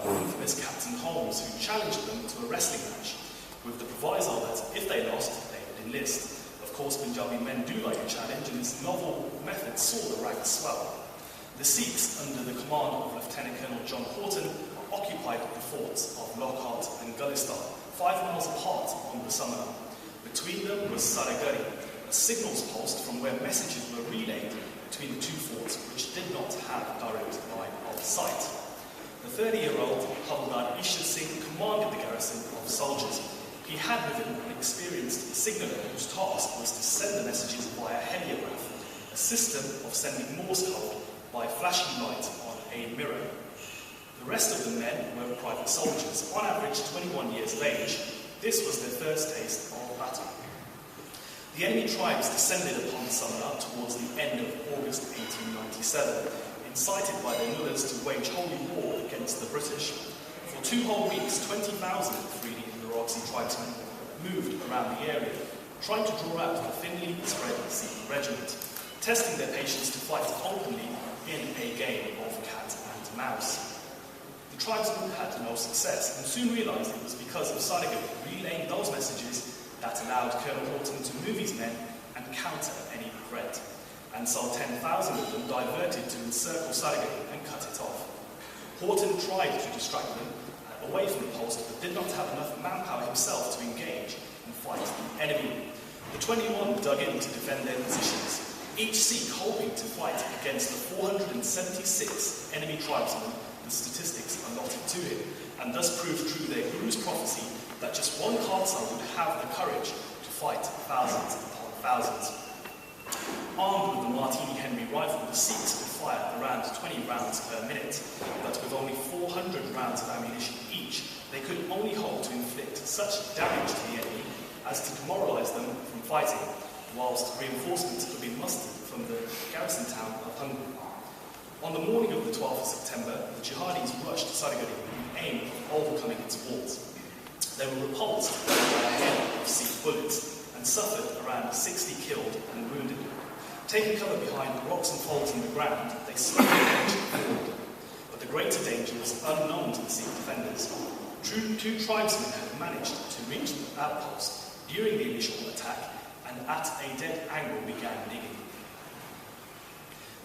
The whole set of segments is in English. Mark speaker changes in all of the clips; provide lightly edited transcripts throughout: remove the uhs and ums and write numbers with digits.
Speaker 1: the infamous Captain Holmes, who challenged them to a wrestling match, with the proviso that if they lost, they would enlist. Of course, Punjabi men do like a challenge, and this novel method saw the ranks swell. The Sikhs, under the command of Lieutenant Colonel John Horton, occupied the forts of Lockhart and Gulistan, 5 miles apart on the Samana. Between them was Saragarhi, a signals post from where messages were relayed between the two forts, which did not have direct line of sight. The 30-year-old Havildar Ishar Singh commanded the garrison of soldiers. He had with him an experienced signaller whose task was to send the messages via heliograph, a system of sending Morse code by flashing light on a mirror. The rest of the men were private soldiers, on average 21 years of age. This was their first taste of battle. The enemy tribes descended upon Samana towards the end of August 1897, incited by their mullahs to wage holy war against the British. For 2 whole weeks, 20,000 freely Roxy tribesmen moved around the area, trying to draw out the thinly spread Sikh regiment, testing their patience to fight openly in a game of cat and mouse. The tribesmen had no success and soon realised it was because of Sargarhi relaying those messages that allowed Colonel Horton to move his men and counter any threat. And so 10,000 of them diverted to encircle Sargarhi and cut it off. Horton tried to distract them away from the post, but did not have enough manpower himself to engage and fight the enemy. The 21 dug in to defend their positions, each Sikh hoping to fight against the 476 enemy tribesmen the statistics allotted to him, and thus proved true their Guru's prophecy that just one Khalsa would have the courage to fight thousands upon thousands. Armed with the Martini Henry rifle, the Sikhs could fire around 20 rounds per minute, but with only 400 rounds of ammunition each, they could only hope to inflict such damage to the enemy as to demoralise them from fighting, whilst reinforcements could be mustered from the garrison town of Hungary. On the morning of the 12th of September, the jihadis rushed Sargarhi with the aim of overcoming its walls. They were repulsed by a hail of Sikh bullets and suffered around 60 killed and wounded. Taking cover behind rocks and folds in the ground, they slowly edged forward. But the greater danger was unknown to the Sikh defenders. Two tribesmen had managed to reach the outpost during the initial attack and at a dead angle began digging.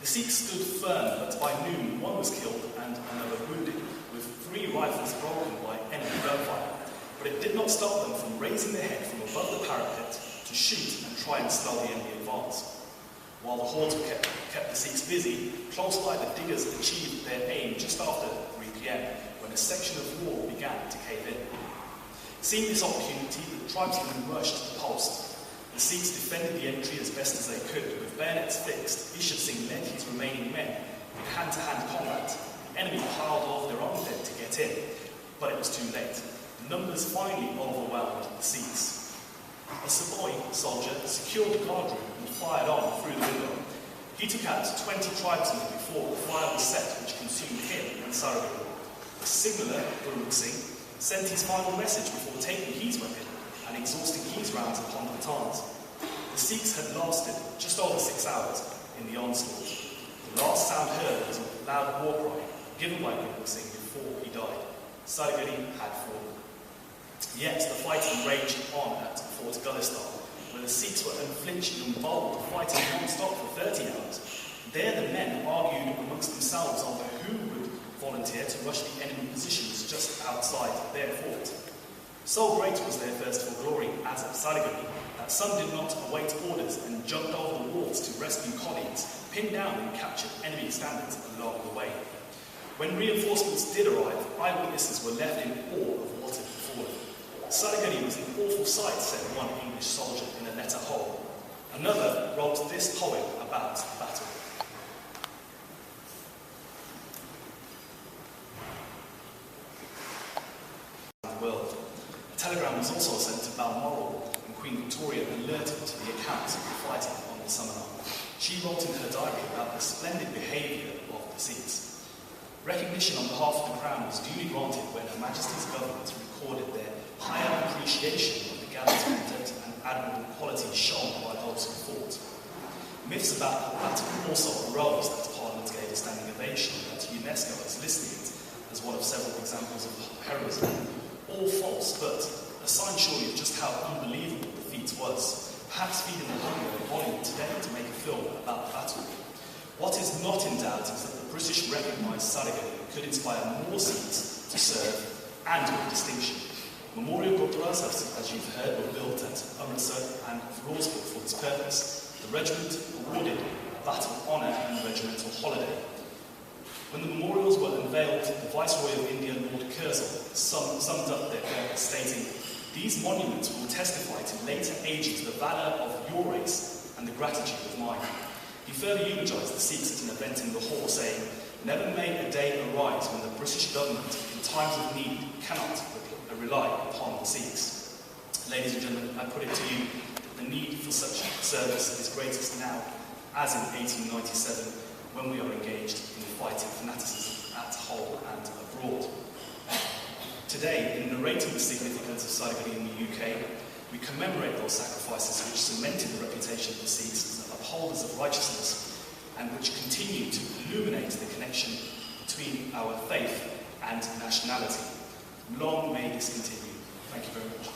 Speaker 1: The Sikhs stood firm, but by noon one was killed and another wounded, with 3 rifles broken by enemy gunfire. But it did not stop them from raising their head from above the parapet to shoot and try and slow the enemy advance. While the hordes kept the Sikhs busy, close by the diggers achieved their aim just after 3 p.m, when a section of wall began to cave in. Seeing this opportunity, the tribesmen rushed the post. The Sikhs defended the entry as best as they could, with bayonets fixed. Ishar Singh led his remaining men in hand-to-hand combat. The enemy piled off their own dead to get in, but it was too late. Numbers finally overwhelmed the Sikhs. A Sepoy soldier secured the guard room and fired on through the window. He took out 20 tribesmen before the fire was set, which consumed him and Sargarhi. The signaller, Guru Singh, sent his final message before taking his weapon and exhausting his rounds upon the batons. The Sikhs had lasted just over 6 hours in the onslaught. The last sound heard was a loud war cry given by Guru Singh before he died. Sargarhi had fallen. Yet the fighting raged on at Fort Gulistan, where the Sikhs were unflinching and bold, fighting non-stop for 30 hours. There the men argued amongst themselves over who would volunteer to rush the enemy positions just outside their fort. So great was their thirst for glory as at Saragarhi that some did not await orders and jumped over the walls to rescue colleagues, pinned down and captured enemy standards along the way. When reinforcements did arrive, eyewitnesses were left in awe of what had befallen. Sargarhi was an awful sight, said one English soldier in a letter home. Another wrote this poem about the battle. The world. A telegram was also sent to Balmoral, and Queen Victoria alerted to the accounts of the fighting on the Samana. She wrote in her diary about the splendid behaviour of the Sikhs. Recognition on behalf of the Crown was duly granted when Her Majesty's government recorded their higher appreciation of the gallant conduct and admirable qualities shown by those who fought. Myths about the battle also arose that Parliament gave a standing ovation, that UNESCO has listed it as one of several examples of heroism, all false, but a sign surely of just how unbelievable the feat was, perhaps feeding the hunger of Hollywood today to make a film about the battle. What is not in doubt is that the British recognised Saragarhi could inspire more Sikhs to serve and with distinction. Memorial Gurdwaras, as you've heard, were built at Amritsar and Firozpur for this purpose. The regiment awarded a battle honour and regimental holiday. When the memorials were unveiled, the Viceroy of India, Lord Curzon, summed up their purpose, stating, "These monuments will testify to later ages the valour of your race and the gratitude of mine." He further eulogised the Sikhs at an event in Lahore, saying, "Never may a day arise when the British government, in times of need, cannot rely upon the Sikhs." Ladies and gentlemen, I put it to you that the need for such service is greatest now, as in 1897, when we are engaged in fighting fanaticism at home and abroad. Today, in narrating the significance of Sargarhi in the UK, we commemorate those sacrifices which cemented the reputation of the Sikhs as upholders of righteousness and which continue to illuminate the connection between our faith and nationality. Long may this continue. Thank you very much.